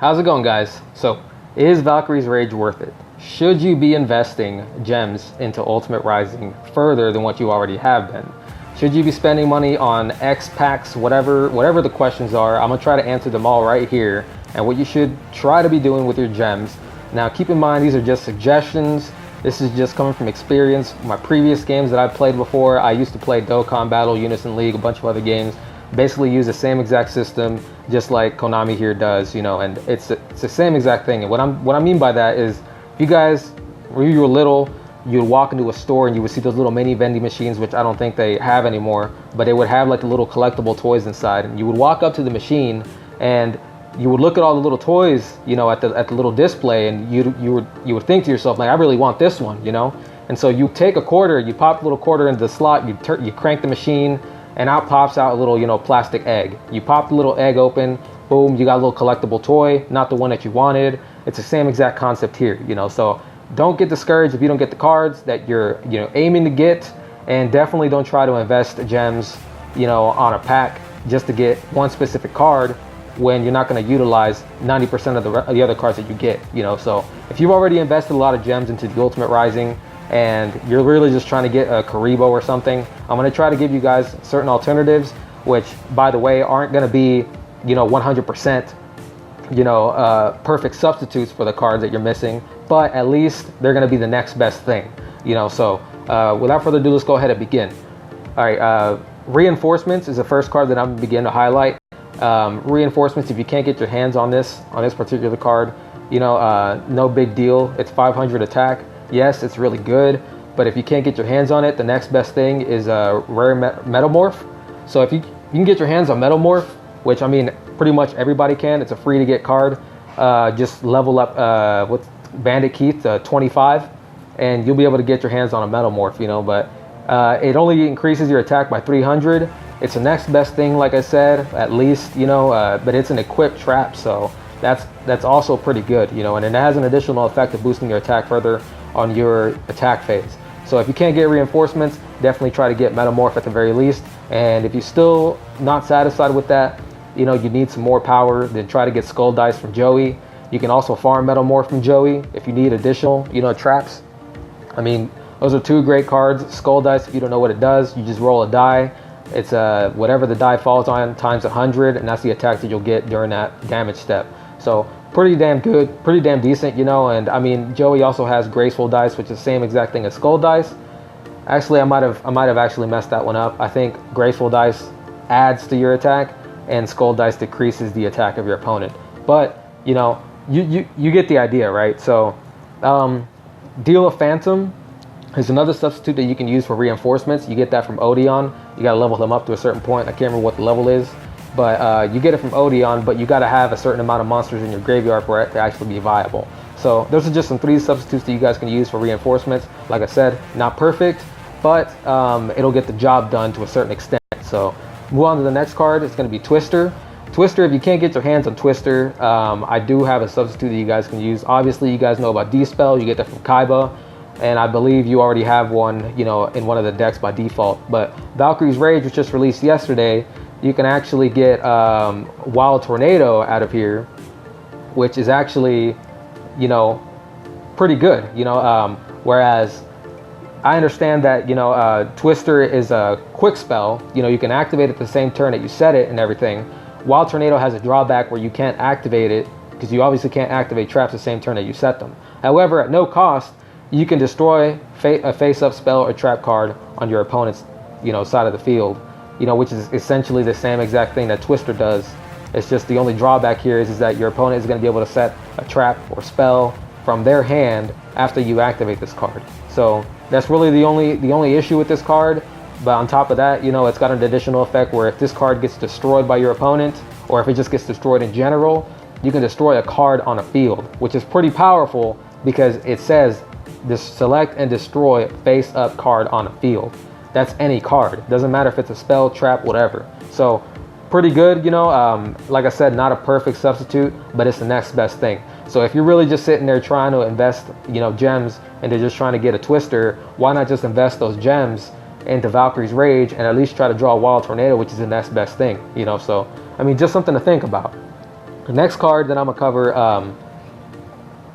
How's it going, guys? So, is Valkyrie's Rage worth it? Should you be investing gems into Ultimate Rising further than what you already have been? Should you be spending money on X packs, whatever the questions are? I'm gonna try to answer them all right here, and what you should try to be doing with your gems. Now, keep in mind, these are just suggestions. This is just coming from experience. My previous games that I've played before, I used to play Dokkan Battle, Unison League, a bunch of other games. Basically use the same exact system, just like Konami here does, you know, and it's the same exact thing. And what I mean by that is, if you guys, when you were little, you would walk into a store and you would see those little mini vending machines, which I don't think they have anymore, but they would have like the little collectible toys inside. And you would walk up to the machine and you would look at all the little toys, you know, at the little display, and you would think to yourself, like, I really want this one, you know. And so you take a quarter, you pop the little quarter into the slot, you crank the machine, and out pops out a little, you know, plastic egg. You pop the little egg open, boom, you got a little collectible toy, not the one that you wanted. It's the same exact concept here, you know. So don't get discouraged if you don't get the cards that you're, you know, aiming to get, and definitely don't try to invest gems, you know, on a pack just to get one specific card when you're not going to utilize 90% of the other cards that you get, you know. So if you've already invested a lot of gems into the Ultimate Rising and you're really just trying to get a kuriboh or something, I'm going to try to give you guys certain alternatives, which, by the way, aren't going to be, you know, 100%, you know, perfect substitutes for the cards that you're missing, but at least they're going to be the next best thing, you know. So without further ado, let's go ahead and begin. All right, reinforcements is the first card that I'm going to begin to highlight. Reinforcements, if you can't get your hands on this particular card, you know, no big deal. It's 500 attack. Yes, it's really good, but if you can't get your hands on it, the next best thing is a rare metamorph. So if you can get your hands on metamorph, which, I mean, pretty much everybody can, it's a free to get card. Just level up with Bandit Keith to 25 and you'll be able to get your hands on a metamorph, you know. But it only increases your attack by 300. It's the next best thing, like I said, at least, you know, but it's an equipped trap, so that's also pretty good, you know, and it has an additional effect of boosting your attack further on your attack phase. So if you can't get reinforcements, definitely try to get metamorph at the very least. And if you're still not satisfied with that, you know, you need some more power, then try to get skull dice from Joey. You can also farm metamorph from Joey if you need additional, you know, traps. I mean, those are two great cards. Skull dice, if you don't know what it does, you just roll a die. It's whatever the die falls on times 100, and that's the attack that you'll get during that damage step. So pretty damn good, pretty damn decent, you know. And I mean, Joey also has graceful dice, which is the same exact thing as skull dice. Actually, I might have actually messed that one up. I think graceful dice adds to your attack, and skull dice decreases the attack of your opponent. But you know, you get the idea, right? So Deal of Phantom is another substitute that you can use for reinforcements. You get that from Odeon. You gotta level them up to a certain point. I can't remember what the level is, but you get it from Odeon, but you gotta have a certain amount of monsters in your graveyard for it to actually be viable. So those are just some 3 substitutes that you guys can use for reinforcements. Like I said, not perfect, but it'll get the job done to a certain extent. So move on to the next card. It's gonna be Twister. Twister, if you can't get your hands on Twister, I do have a substitute that you guys can use. Obviously, you guys know about D-Spell. You get that from kuriboh. And I believe you already have one, you know, in one of the decks by default. But Valkyrie's Rage, which just released yesterday, you can actually get Wild Tornado out of here, which is actually, you know, pretty good, you know. Whereas I understand that, you know, Twister is a quick spell. You know, you can activate it the same turn that you set it and everything. Wild Tornado has a drawback where you can't activate it because you obviously can't activate traps the same turn that you set them. However, at no cost, you can destroy a face-up spell or trap card on your opponent's, you know, side of the field, you know, which is essentially the same exact thing that Twister does. It's just the only drawback here is that your opponent is going to be able to set a trap or spell from their hand after you activate this card. So that's really the only issue with this card. But on top of that, you know, it's got an additional effect where if this card gets destroyed by your opponent, or if it just gets destroyed in general, you can destroy a card on a field, which is pretty powerful because it says select and destroy face-up card on a field. That's any card. Doesn't matter if it's a spell, trap, whatever. So pretty good, you know. Like I said, not a perfect substitute, but it's the next best thing. So if you're really just sitting there trying to invest, you know, gems, and they're just trying to get a Twister, why not just invest those gems into Valkyrie's Rage and at least try to draw a Wild Tornado, which is the next best thing, you know. So I mean, just something to think about. The next card that I'm gonna cover,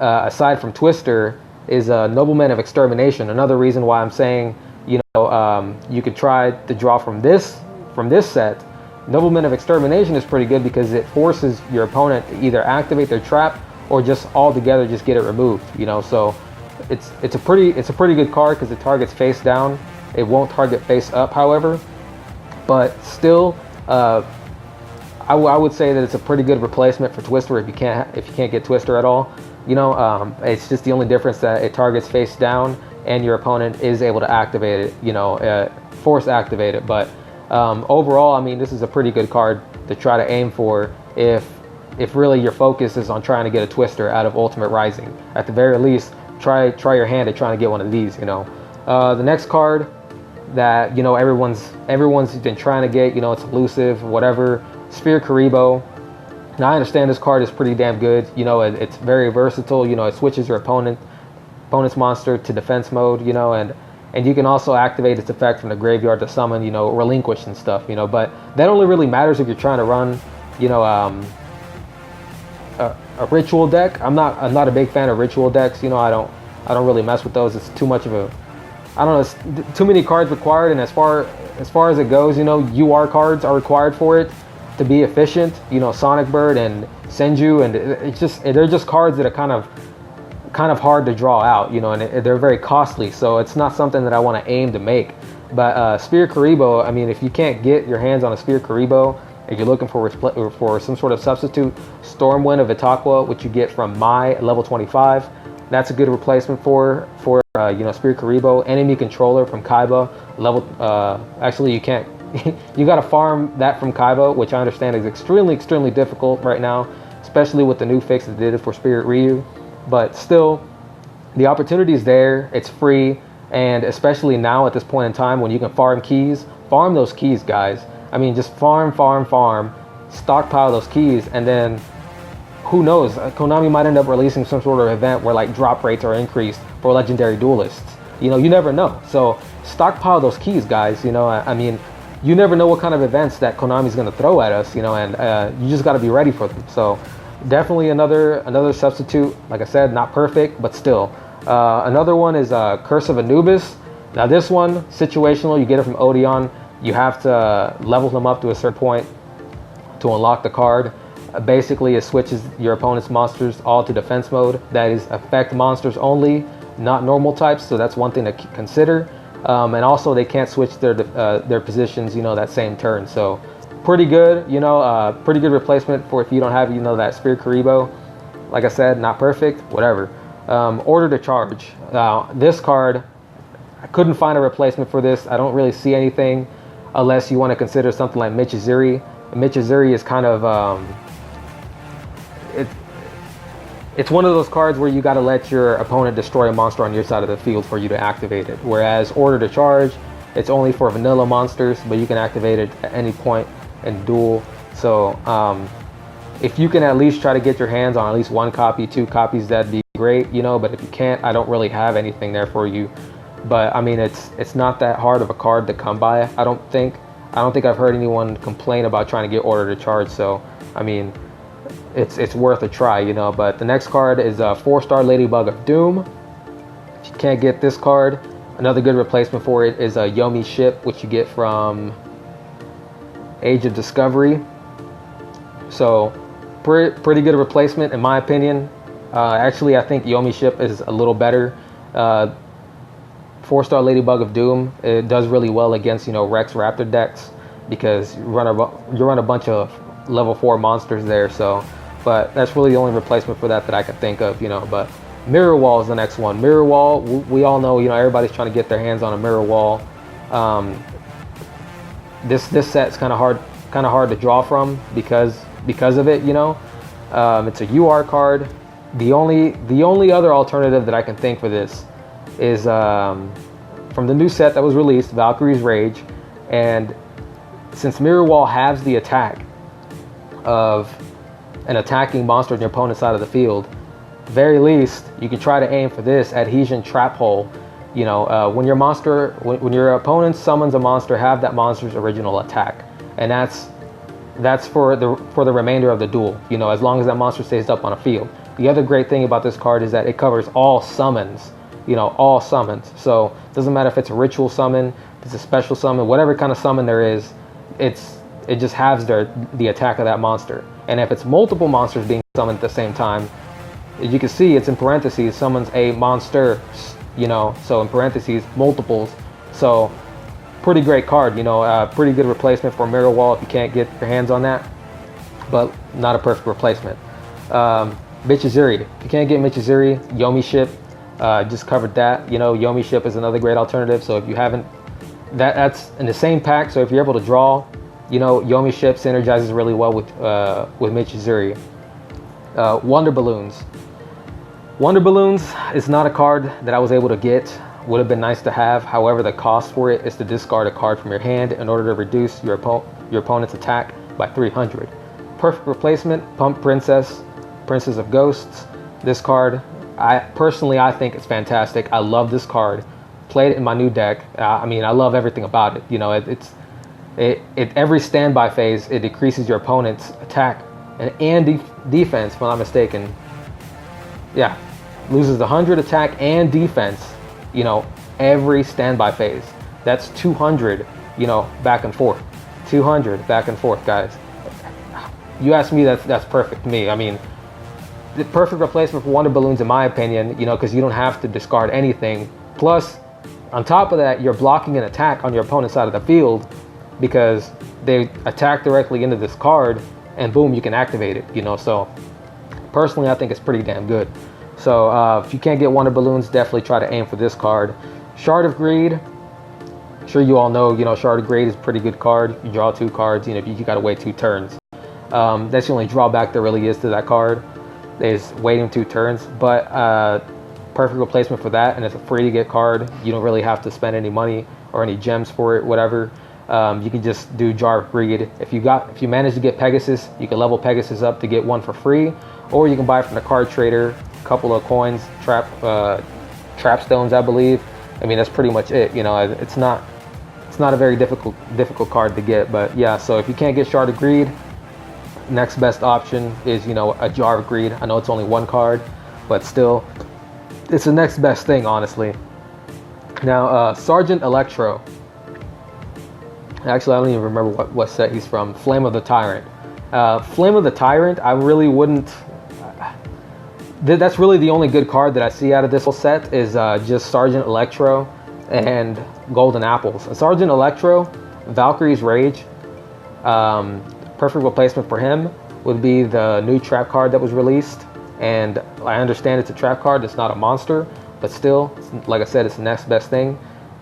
aside from Twister, is Nobleman of Extermination. Another reason why I'm saying, you could try to draw from this set. Nobleman of Extermination is pretty good because it forces your opponent to either activate their trap or just altogether just get it removed. So it's a pretty good card because it targets face down. It won't target face up, however, but still, I would say that it's a pretty good replacement for Twister if you can't get Twister at all. It's just the only difference that it targets face down and your opponent is able to activate it, force activate it. But overall, I mean, this is a pretty good card to try to aim for if really your focus is on trying to get a Twister out of Ultimate Rising. At the very least, try your hand at trying to get one of these. The next card that everyone's been trying to get, it's elusive, whatever. Sphere Kuriboh. Now I understand this card is pretty damn good. It's very versatile. It switches your opponent's monster to defense mode. And you can also activate its effect from the graveyard to summon, relinquish and stuff. But that only really matters if you're trying to run, a ritual deck. I'm not a big fan of ritual decks. I don't really mess with those. It's too much of a, I don't know. It's too many cards required. And as far as it goes, UR cards are required for it to be efficient. Sonic Bird and Senju, and they're just cards that are kind of hard to draw out. And they're very costly. So it's not something that I want to aim to make. But Sphere Kuriboh, I mean, if you can't get your hands on a Sphere Kuriboh, if you're looking for some sort of substitute, Stormwind of Itaqua, which you get from Mai level 25, that's a good replacement for Sphere Kuriboh. Enemy Controller from Kaiba level. Actually, you can't. You got to farm that from Kaiba, which I understand is extremely difficult right now, especially with the new fix that did it for Spirit Ryu. But still, the opportunity is there. It's free, and especially now at this point in time when you can farm those keys, guys. I mean, just farm, stockpile those keys, and then who knows? Konami might end up releasing some sort of event where like drop rates are increased for legendary duelists. You never know. So stockpile those keys, guys. I mean, you never know what kind of events that Konami's going to throw at us. And you just got to be ready for them. So definitely another substitute. Like I said, not perfect, but still. Another one is Curse of Anubis. Now this one, situational. You get it from Odeon. You have to level them up to a certain point to unlock the card. Basically, it switches your opponent's monsters all to defense mode. That is affect monsters only, not normal types. So that's one thing to consider. And also, they can't switch their positions, that same turn. So pretty good, pretty good replacement for if you don't have, that Sphere Kuriboh. Like I said, not perfect, whatever. Order to Charge. Now, this card, I couldn't find a replacement for this. I don't really see anything unless you want to consider something like Michizuri. Michizuri is kind of, it's one of those cards where you got to let your opponent destroy a monster on your side of the field for you to activate it. Whereas Order to Charge, it's only for vanilla monsters, but you can activate it at any point in duel. So if you can at least try to get your hands on at least one copy, 2 copies, that'd be great, but if you can't, I don't really have anything there for you. But I mean, it's not that hard of a card to come by. I don't think I've heard anyone complain about trying to get Order to Charge. So I mean, it's worth a try, But the next card is 4-star Ladybug of Doom. If you can't get this card, another good replacement for it is a Yomi Ship, which you get from Age of Discovery. So pretty good replacement in my opinion. Actually, I think Yomi Ship is a little better. 4-star Ladybug of Doom, it does really well against Rex Raptor decks because you run a bunch of level 4 monsters there. So, but that's really the only replacement for that I can think of. But Mirror Wall is the next one. Mirror Wall, we all know everybody's trying to get their hands on a Mirror Wall. This set's kind of hard to draw from because of it. It's a UR card. The only other alternative that I can think for this is from the new set that was released, Valkyrie's Rage. And since Mirror Wall has the attack of an attacking monster on your opponent's side of the field, very least you can try to aim for this Adhesion Trap Hole. When your opponent summons a monster, have that monster's original attack, and that's that's for the remainder of the duel, you know, as long as that monster stays up on a field. The other great thing about this card is that it covers all summons, you know, all summons. So it doesn't matter if it's a ritual summon, if it's a special summon, whatever kind of summon there is, it just halves the attack of that monster. And if it's multiple monsters being summoned at the same time, you can see it's in parentheses, summons a monster, you know, so in parentheses, multiples. So pretty great card, you know, pretty good replacement for Mirror Wall if you can't get your hands on that, but not a perfect replacement. Michizuri, if you can't get Michizuri, Yomi Ship, just covered that. You know, Yomi Ship is another great alternative. So if you haven't, that's in the same pack. So if you're able to draw, you know, Yomi Ship synergizes really well with Michizuri. Wonder Balloons. Wonder Balloons is not a card that I was able to get. Would have been nice to have. However, the cost for it is to discard a card from your hand in order to reduce your opponent's attack by 300. Perfect replacement, Pump Princess, Princess of Ghosts. This card, I think it's fantastic. I love this card. Played it in my new deck. I mean, I love everything about it. You know, every standby phase, it decreases your opponent's attack and defense, if I'm not mistaken. Yeah, loses 100 attack and defense, you know, every standby phase. That's 200, you know, back and forth. 200 back and forth, guys. You ask me, that's perfect to me. I mean, the perfect replacement for Wonder Balloons, in my opinion, you know, because you don't have to discard anything. Plus, on top of that, you're blocking an attack on your opponent's side of the field because they attack directly into this card, and boom, you can activate it, you know. So personally, I think it's pretty damn good. So if you can't get Wonder Balloons, definitely try to aim for this card. Shard of Greed. I'm sure you all know, you know, Shard of Greed is a pretty good card. You draw 2 cards, you know, you gotta wait 2 turns. That's the only drawback there really is to that card, is waiting 2 turns. But perfect replacement for that, and it's a free to get card. You don't really have to spend any money or any gems for it, whatever. You can just do Jar of Greed. If you manage to get Pegasus, you can level Pegasus up to get 1 for free, or you can buy it from the card trader, a couple of coins, trap stones, I believe. I mean, that's pretty much it. You know, it's not a very difficult card to get. But yeah, so if you can't get Shard of Greed, next best option is, you know, a Jar of Greed. I know it's only 1 card, but still, it's the next best thing, honestly. Now, Sergeant Electro. Actually, I don't even remember what set he's from. Flame of the Tyrant. Flame of the Tyrant, I really wouldn't... That's really the only good card that I see out of this whole set is just Sergeant Electro and Golden Apples. And Sergeant Electro, Valkyrie's Rage, perfect replacement for him would be the new trap card that was released. And I understand it's a trap card, it's not a monster, but still, like I said, it's the next best thing.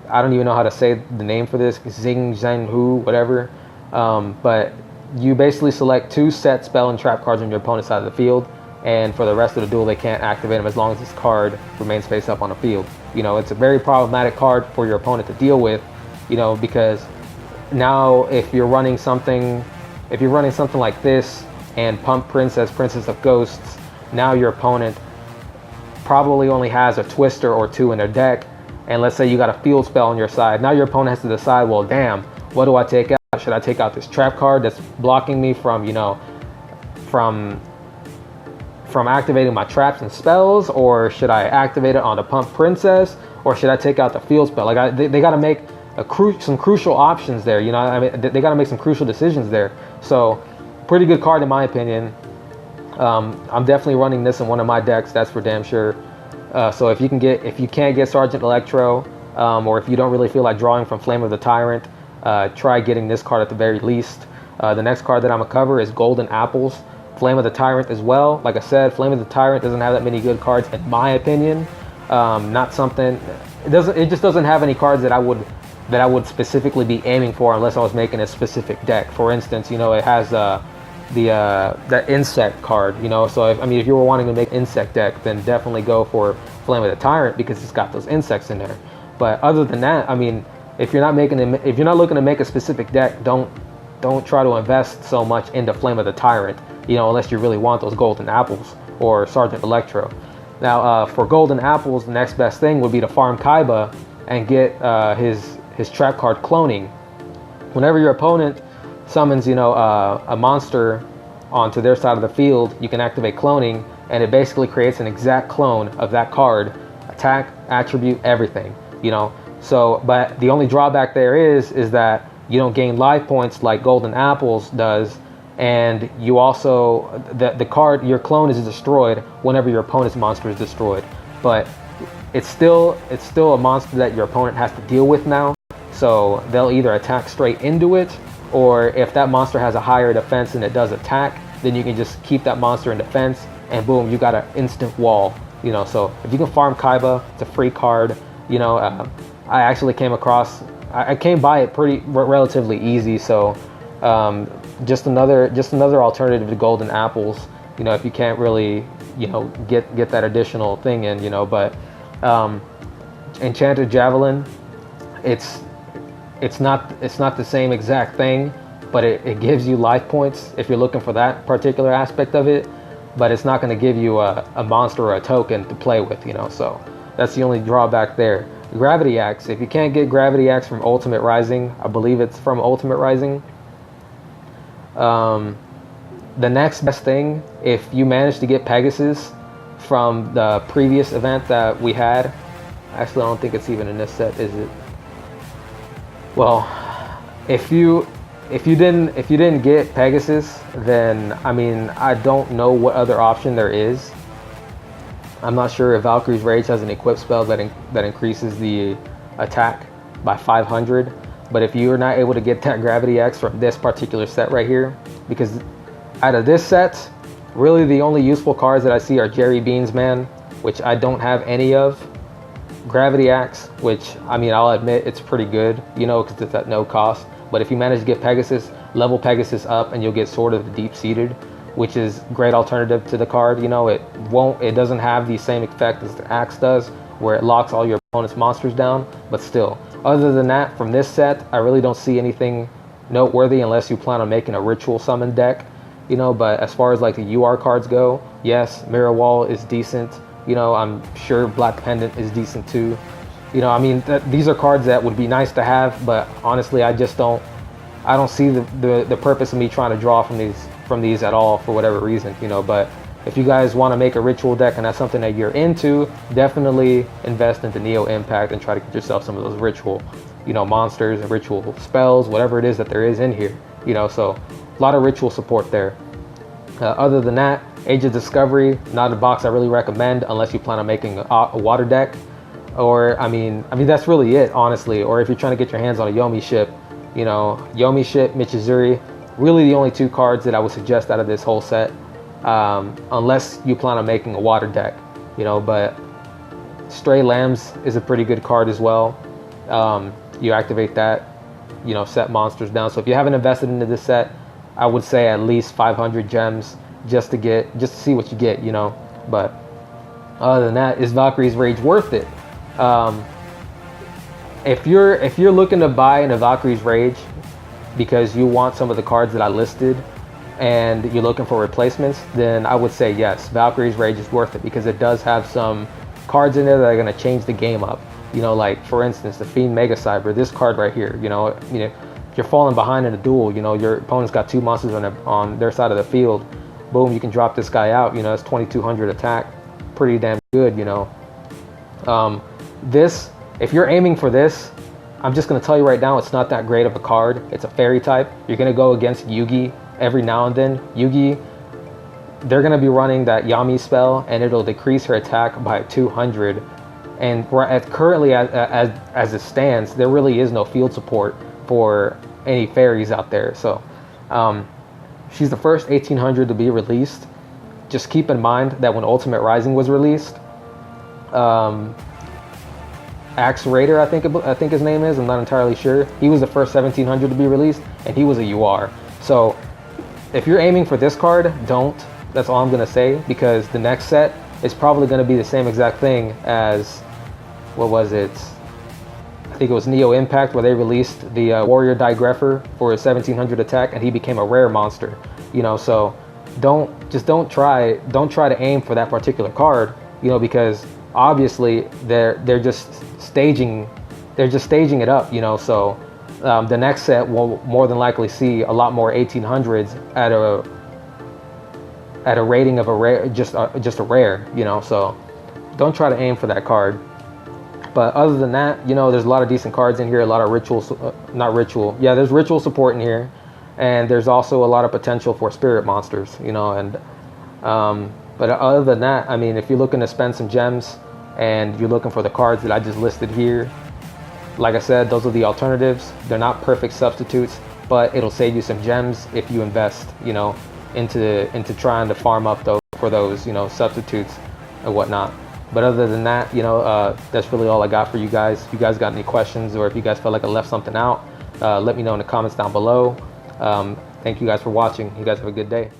I don't even know how to say the name for this, Zing, Zhen, Hu, whatever. But you basically select 2 set spell and trap cards on your opponent's side of the field, and for the rest of the duel, they can't activate them as long as this card remains face up on the field. You know, it's a very problematic card for your opponent to deal with, you know, because now if you're running something like this and Pump Princess, Princess of Ghosts, now your opponent probably only has a Twister or 2 in their deck. And let's say you got a field spell on your side. Now your opponent has to decide, well, damn, what do I take out? Should I take out this trap card that's blocking me from, you know, from activating my traps and spells? Or should I activate it on the Pump Princess? Or should I take out the field spell? Like, they got to make some crucial options there. You know, I mean, they got to make some crucial decisions there. So, pretty good card in my opinion. I'm definitely running this in one of my decks. That's for damn sure. So if you can't get Sergeant Electro, or if you don't really feel like drawing from Flame of the Tyrant, try getting this card at the very least. The next card that I'm gonna cover is Golden Apples, Flame of the Tyrant as well. Like I said, Flame of the Tyrant doesn't have that many good cards in my opinion. Not something. It just doesn't have any cards that I would specifically be aiming for unless I was making a specific deck. For instance, you know, it has the insect card, you know. So if you were wanting to make an insect deck, then definitely go for Flame of the Tyrant because it's got those insects in there. But other than that, I mean, if you're not looking to make a specific deck, don't try to invest so much into Flame of the Tyrant, you know, unless you really want those Golden Apples or Sergeant Electro. Now, for Golden Apples, the next best thing would be to farm Kaiba and get his trap card Cloning. Whenever your opponent summons, a monster onto their side of the field, you can activate cloning, and it basically creates an exact clone of that card, attack, attribute, everything, So, but the only drawback there is that you don't gain life points like Golden Apples does, and you also, the card, your clone is destroyed whenever your opponent's monster is destroyed. But it's still a monster that your opponent has to deal with now. So they'll either attack straight into it, or if that monster has a higher defense and it does attack, then you can just keep that monster in defense, and boom, you got an instant wall. So if you can farm Kaiba, it's a free card. I actually came across, I came by it relatively easy. So just another alternative to Golden Apples. If you can't really, get that additional thing in, But Enchanted Javelin, it's not the same exact thing, but it gives you life points if you're looking for that particular aspect of it. But it's not going to give you a monster or a token to play with, So that's the only drawback there. Gravity Axe, if you can't get Gravity Axe from Ultimate Rising, I believe it's from Ultimate Rising. The next best thing, if you manage to get Pegasus from the previous event that we had, actually I don't think it's even in this set, is it? Well, if you didn't get Pegasus, then I don't know what other option there is. I'm not sure if Valkyrie's Rage has an equip spell that increases the attack by 500. But if you're not able to get that Gravity Axe from this particular set right here, because out of this set, really the only useful cards that I see are Jerry Beans Man, which I don't have any of. Gravity Axe, which I'll admit it's pretty good, because it's at no cost. But if you manage to get Pegasus, level Pegasus up and you'll get Sword of the Deep-Seated, which is great alternative to the card. It doesn't have the same effect as the Axe does, where it locks all your opponent's monsters down, but still. Other than that, from this set, I really don't see anything noteworthy unless you plan on making a ritual summon deck, but as far as like the UR cards go, yes, Mirror Wall is decent, I'm sure Black Pendant is decent too. These are cards that would be nice to have, but honestly, I don't see the purpose of me trying to draw from these at all for whatever reason, But if you guys want to make a ritual deck and that's something that you're into, definitely invest into Neo Impact and try to get yourself some of those ritual, monsters and ritual spells, whatever it is that there is in here, So a lot of ritual support there. Other than that, Age of Discovery, not a box I really recommend unless you plan on making a water deck. Or that's really it, honestly. Or if you're trying to get your hands on a Yomi ship, Yomi ship, Michizuri, really the only two cards that I would suggest out of this whole set, unless you plan on making a water deck, But Stray Lambs is a pretty good card as well. You activate that, set monsters down. So if you haven't invested into this set, I would say at least 500 gems just to see what you get, But other than that, is Valkyrie's Rage worth it? If you're looking to buy into Valkyrie's Rage because you want some of the cards that I listed and you're looking for replacements, then I would say yes, Valkyrie's Rage is worth it because it does have some cards in there that are going to change the game up. Like for instance, the Fiend Mega Cyber, this card right here, if you're falling behind in a duel, your opponent's got two monsters on their side of the field, boom, you can drop this guy out, it's 2200 attack, pretty damn good, This, if you're aiming for this, I'm just going to tell you right now, it's not that great of a card. It's a fairy type. You're going to go against Yugi every now and then. Yugi, they're going to be running that Yami spell, and it'll decrease her attack by 200. And currently, as it stands, there really is no field support for any fairies out there. So she's the first 1800 to be released. Just keep in mind that when Ultimate Rising was released, Axe Raider, I think his name is, I'm not entirely sure, he was the first 1700 to be released, and he was a UR. So if you're aiming for this card, don't. That's all I'm going to say, because the next set is probably going to be the same exact thing as, what was it? I think it was Neo Impact, where they released the Warrior Digrepher for his 1700 attack, and he became a rare monster. So don't try to aim for that particular card, because obviously they're just staging it up, So The next set will more than likely see a lot more 1800s at a rating of a rare, just a rare, you know. So don't try to aim for that card. But other than that, you know, there's a lot of decent cards in here, a lot of there's ritual support in here, and there's also a lot of potential for spirit monsters, you know. And but other than that, I mean, if you're looking to spend some gems and you're looking for the cards that I just listed here, like I said, those are the alternatives. They're not perfect substitutes, but it'll save you some gems if you invest, you know, into trying to farm up those, you know, substitutes and whatnot. But other than that, you know, that's really all I got for you guys. If you guys got any questions, or if you guys felt like I left something out, let me know in the comments down below. Thank you guys for watching. You guys have a good day.